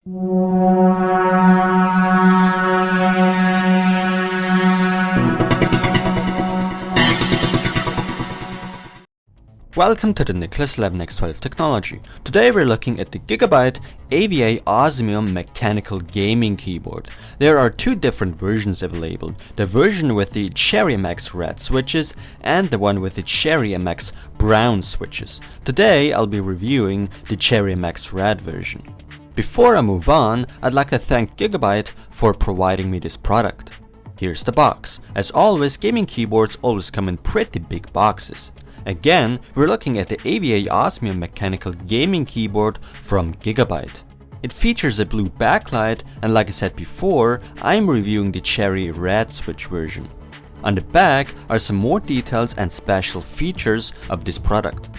Welcome to the Nicholas 11x12 technology. Today we're looking at the GIGABYTE Aivia Osmium mechanical gaming keyboard. There are two different versions available, the version with the Cherry MX red switches and the one with the Cherry MX brown switches. Today I'll be reviewing the Cherry MX red version. Before I move on, I'd like to thank GIGABYTE for providing me this product. Here's the box. As always, gaming keyboards always come in pretty big boxes. Again, we're looking at the Aivia Osmium mechanical gaming keyboard from GIGABYTE. It features a blue backlight, and like I said before, I'm reviewing the Cherry red switch version. On the back are some more details and special features of this product.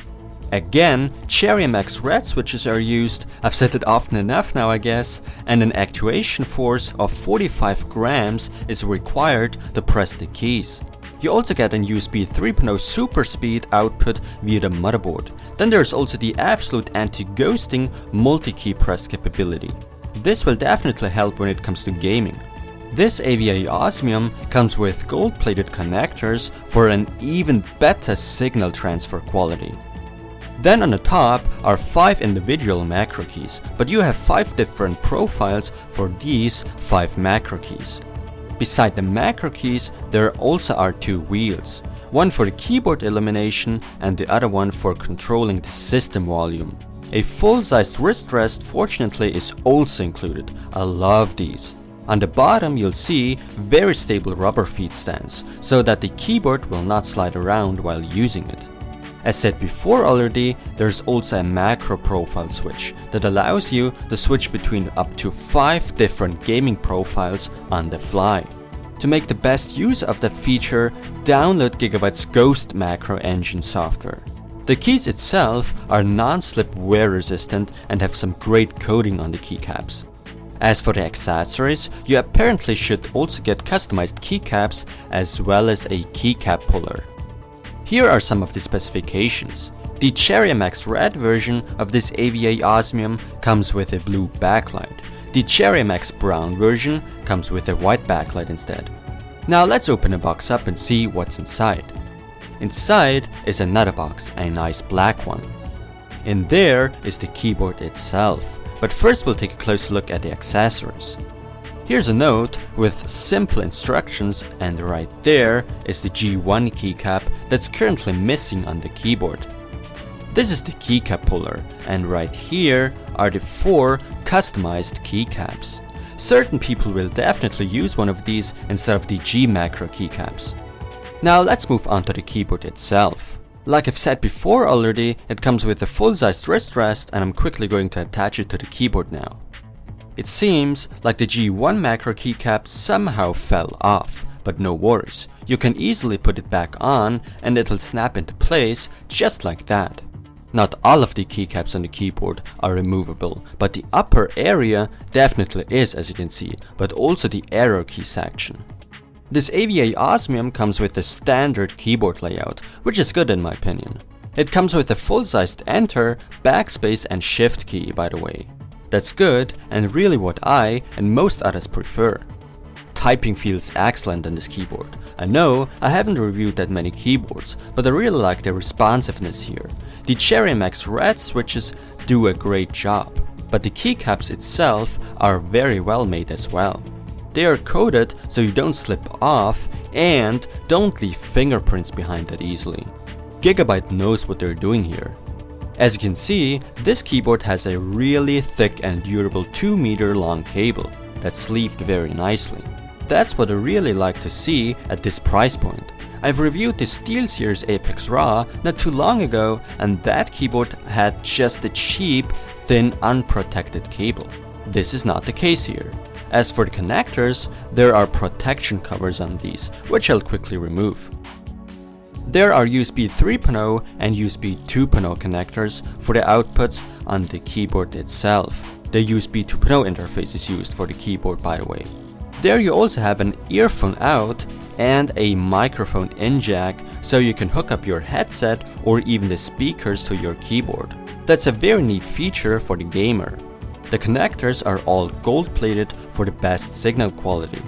Again, Cherry MX red switches are used, I've said it often enough now I guess, and an actuation force of 45 grams is required to press the keys. You also get a USB 3.0 super speed output via the motherboard. Then there's also the absolute anti-ghosting multi-key press capability. This will definitely help when it comes to gaming. This Aivia Osmium comes with gold-plated connectors for an even better signal transfer quality. Then on the top are 5 individual macro keys, but you have 5 different profiles for these 5 macro keys. Beside the macro keys, there also are 2 wheels, one for the keyboard illumination and the other one for controlling the system volume. A full-sized wrist rest fortunately is also included. I love these. On the bottom you'll see very stable rubber feet stands, so that the keyboard will not slide around while using it. As said before already, there's also a macro profile switch that allows you to switch between up to 5 different gaming profiles on the fly. To make the best use of that feature, download GIGABYTE's Ghost macro engine software. The keys itself are non-slip wear resistant and have some great coating on the keycaps. As for the accessories, you apparently should also get customized keycaps as well as a keycap puller. Here are some of the specifications. The Cherry MX red version of this Aivia Osmium comes with a blue backlight. The Cherry MX brown version comes with a white backlight instead. Now let's open the box up and see what's inside. Inside is another box, a nice black one. In there is the keyboard itself. But first we'll take a closer look at the accessories. Here's a note with simple instructions, and right there is the G1 keycap that's currently missing on the keyboard. This is the keycap puller, and right here are the 4 customized keycaps. Certain people will definitely use one of these instead of the G macro keycaps. Now let's move on to the keyboard itself. Like I've said before already, it comes with a full-sized wrist rest, and I'm quickly going to attach it to the keyboard now. It seems like the G1 macro keycap somehow fell off, but no worries. You can easily put it back on and it'll snap into place just like that. Not all of the keycaps on the keyboard are removable, but the upper area definitely is, as you can see, but also the arrow key section. This Aivia Osmium comes with the standard keyboard layout, which is good in my opinion. It comes with a full-sized enter, backspace and shift key, by the way. That's good and really what I and most others prefer. Typing feels excellent on this keyboard. I know I haven't reviewed that many keyboards, but I really like the responsiveness here. The Cherry MX red switches do a great job, but the keycaps itself are very well made as well. They are coated so you don't slip off and don't leave fingerprints behind that easily. GIGABYTE knows what they're doing here. As you can see, this keyboard has a really thick and durable 2-meter long cable that's sleeved very nicely. That's what I really like to see at this price point. I've reviewed the SteelSeries Apex Raw not too long ago, and that keyboard had just a cheap, thin, unprotected cable. This is not the case here. As for the connectors, there are protection covers on these, which I'll quickly remove. There are USB 3.0 and USB 2.0 connectors for the outputs on the keyboard itself. The USB 2.0 interface is used for the keyboard, by the way. There you also have an earphone out and a microphone in jack, so you can hook up your headset or even the speakers to your keyboard. That's a very neat feature for the gamer. The connectors are all gold-plated for the best signal quality.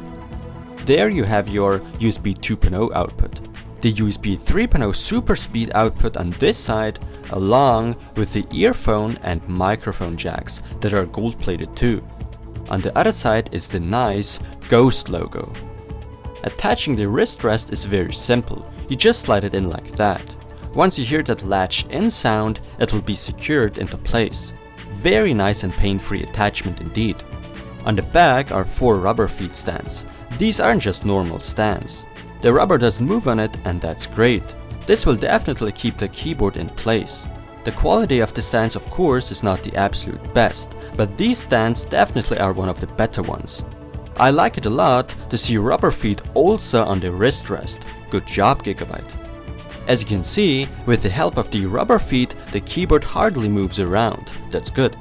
There you have your USB 2.0 output, the USB 3.0 super speed output on this side, along with the earphone and microphone jacks that are gold-plated too. On the other side is the nice Ghost logo. Attaching the wrist rest is very simple, you just slide it in like that. Once you hear that latch in sound, it will be secured into place. Very nice and pain-free attachment indeed. On the back are 4 rubber feet stands. These aren't just normal stands. The rubber doesn't move on it, and that's great. This will definitely keep the keyboard in place. The quality of the stands of course is not the absolute best, but these stands definitely are one of the better ones. I like it a lot to see rubber feet also on the wrist rest. Good job, Gigabyte. As you can see, with the help of the rubber feet, the keyboard hardly moves around. That's good.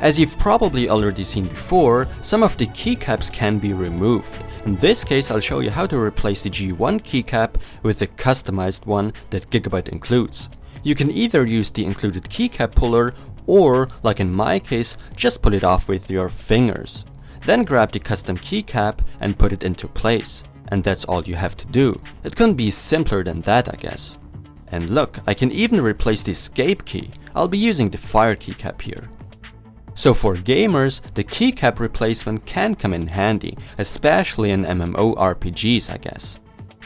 As you've probably already seen before, some of the keycaps can be removed. In this case, I'll show you how to replace the G1 keycap with the customized one that Gigabyte includes. You can either use the included keycap puller or, like in my case, just pull it off with your fingers. Then grab the custom keycap and put it into place. And that's all you have to do. It couldn't be simpler than that, I guess. And look, I can even replace the escape key. I'll be using the fire keycap here. So for gamers, the keycap replacement can come in handy, especially in MMORPGs, I guess.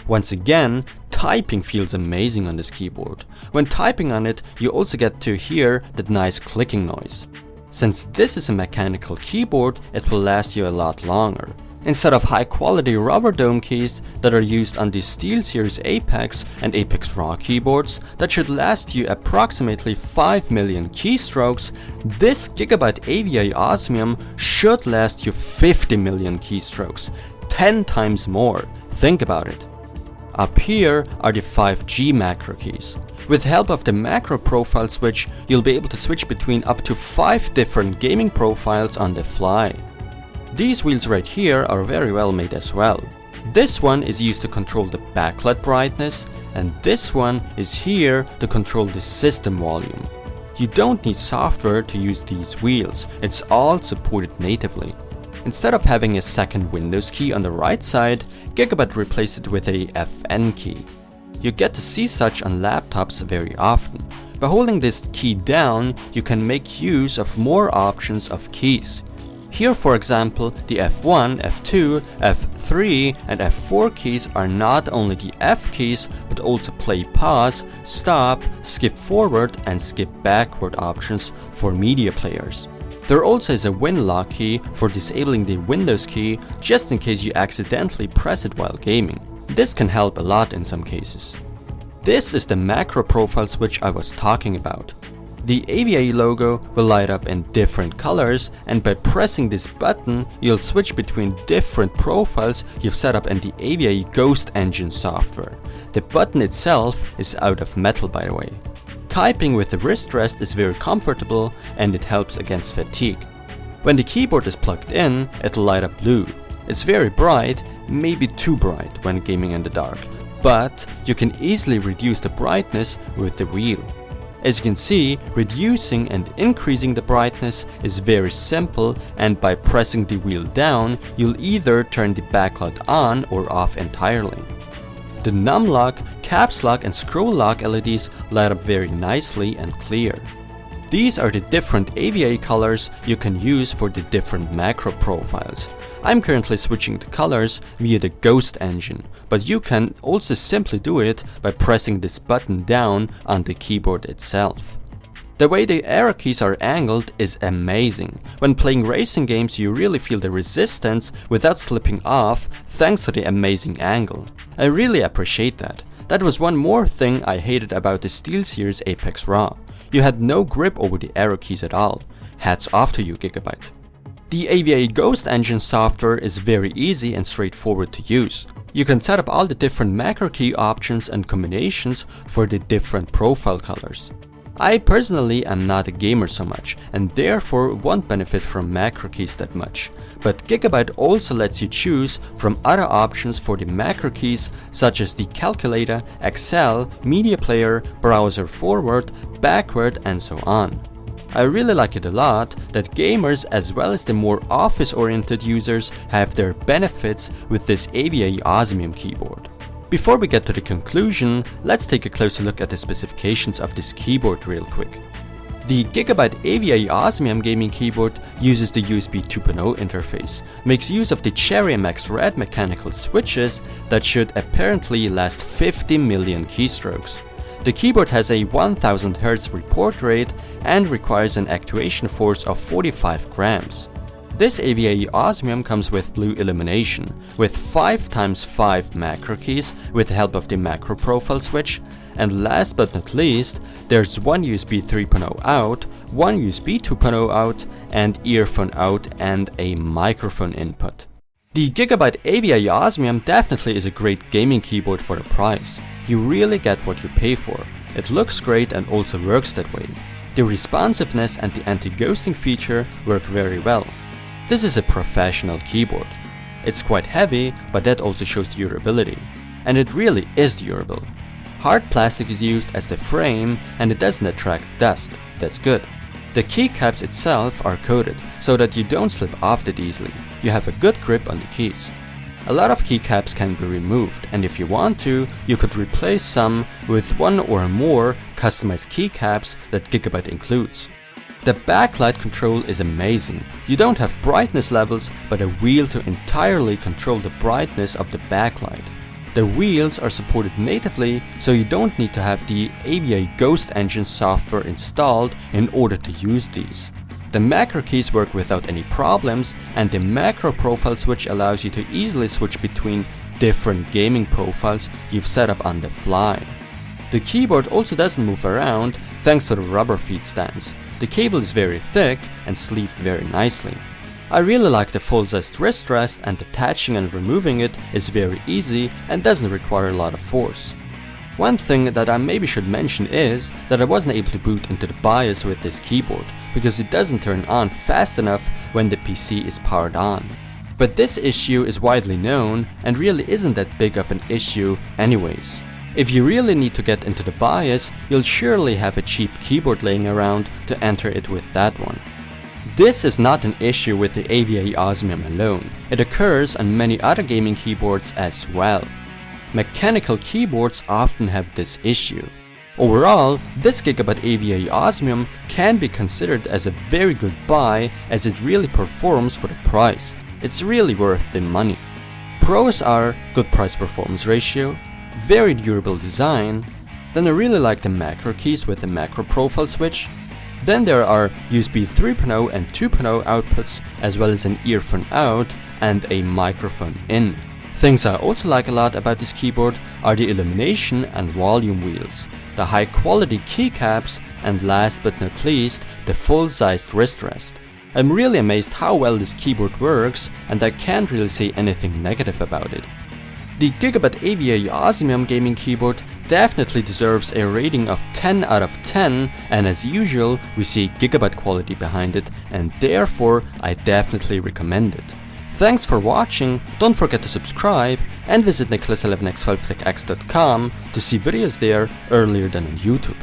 Once again, typing feels amazing on this keyboard. When typing on it, you also get to hear that nice clicking noise. Since this is a mechanical keyboard, it will last you a lot longer. Instead of high quality rubber dome keys that are used on the SteelSeries Apex and Apex Raw keyboards that should last you approximately 5 million keystrokes, this Gigabyte Aivia Osmium should last you 50 million keystrokes, 10 times more. Think about it. Up here are the 5G macro keys. With help of the macro profile switch, you'll be able to switch between up to 5 different gaming profiles on the fly. These wheels right here are very well made as well. This one is used to control the backlight brightness, and this one is here to control the system volume. You don't need software to use these wheels, it's all supported natively. Instead of having a second Windows key on the right side, Gigabyte replaced it with a FN key. You get to see such on laptops very often. By holding this key down, you can make use of more options of keys. Here, for example, the F1, F2, F3 and F4 keys are not only the F keys, but also play pause, stop, skip forward and skip backward options for media players. There also is a Win-Lock key for disabling the Windows key just in case you accidentally press it while gaming. This can help a lot in some cases. This is the macro profile switch I was talking about. The Aivia logo will light up in different colors, and by pressing this button, you'll switch between different profiles you've set up in the Aivia Ghost Engine software. The button itself is out of metal, by the way. Typing with the wrist rest is very comfortable and it helps against fatigue. When the keyboard is plugged in, it'll light up blue. It's very bright, maybe too bright when gaming in the dark, but you can easily reduce the brightness with the wheel. As you can see, reducing and increasing the brightness is very simple, and by pressing the wheel down, you'll either turn the backlight on or off entirely. The num lock, caps lock and scroll lock LEDs light up very nicely and clear. These are the different Aivia colors you can use for the different macro profiles. I'm currently switching the colors via the Ghost Engine, but you can also simply do it by pressing this button down on the keyboard itself. The way the arrow keys are angled is amazing. When playing racing games, you really feel the resistance without slipping off thanks to the amazing angle. I really appreciate that. That was one more thing I hated about the SteelSeries Apex Raw. You had no grip over the arrow keys at all. Hats off to you, Gigabyte. The Aivia Ghost Engine software is very easy and straightforward to use. You can set up all the different macro key options and combinations for the different profile colors. I personally am not a gamer so much and therefore won't benefit from macro keys that much, but Gigabyte also lets you choose from other options for the macro keys such as the calculator, Excel, media player, browser forward, backward and so on. I really like it a lot that gamers as well as the more office-oriented users have their benefits with this Aivia Osmium keyboard. Before we get to the conclusion, let's take a closer look at the specifications of this keyboard real quick. The GIGABYTE Aivia Osmium gaming keyboard uses the USB 2.0 interface, makes use of the Cherry MX Red mechanical switches that should apparently last 50 million keystrokes. The keyboard has a 1000 Hz report rate and requires an actuation force of 45 grams. This Aivia Osmium comes with blue illumination, with 5x5 macro keys with the help of the macro profile switch, and last but not least, there's one USB 3.0 out, one USB 2.0 out, and earphone out and a microphone input. The GIGABYTE Aivia Osmium definitely is a great gaming keyboard for the price. You really get what you pay for. It looks great and also works that way. The responsiveness and the anti-ghosting feature work very well. This is a professional keyboard. It's quite heavy, but that also shows durability. And it really is durable. Hard plastic is used as the frame and it doesn't attract dust. That's good. The keycaps itself are coated so that you don't slip off that easily. You have a good grip on the keys. A lot of keycaps can be removed, and if you want to, you could replace some with one or more customized keycaps that GIGABYTE includes. The backlight control is amazing. You don't have brightness levels, but a wheel to entirely control the brightness of the backlight. The wheels are supported natively, so you don't need to have the Aivia Ghost Engine software installed in order to use these. The macro keys work without any problems, and the macro profile switch allows you to easily switch between different gaming profiles you've set up on the fly. The keyboard also doesn't move around thanks to the rubber feet stands. The cable is very thick and sleeved very nicely. I really like the full-sized wrist rest, and attaching and removing it is very easy and doesn't require a lot of force. One thing that I maybe should mention is that I wasn't able to boot into the BIOS with this keyboard because it doesn't turn on fast enough when the PC is powered on. But this issue is widely known and really isn't that big of an issue anyways. If you really need to get into the BIOS, you'll surely have a cheap keyboard laying around to enter it with that one. This is not an issue with the Aivia Osmium alone, it occurs on many other gaming keyboards as well. Mechanical keyboards often have this issue. Overall, this GIGABYTE Aivia Osmium can be considered as a very good buy as it really performs for the price. It's really worth the money. Pros are good price-performance ratio, very durable design, then I really like the macro keys with the macro profile switch. Then there are USB 3.0 and 2.0 outputs as well as an earphone out and a microphone in. Things I also like a lot about this keyboard are the illumination and volume wheels, the high quality keycaps, and last but not least, the full-sized wrist rest. I'm really amazed how well this keyboard works, and I can't really say anything negative about it. The GIGABYTE Aivia Osmium gaming keyboard definitely deserves a rating of 10 out of 10, and as usual we see GIGABYTE quality behind it, and therefore I definitely recommend it. Thanks for watching, don't forget to subscribe and visit nicholas11x12techx.com to see videos there earlier than on YouTube.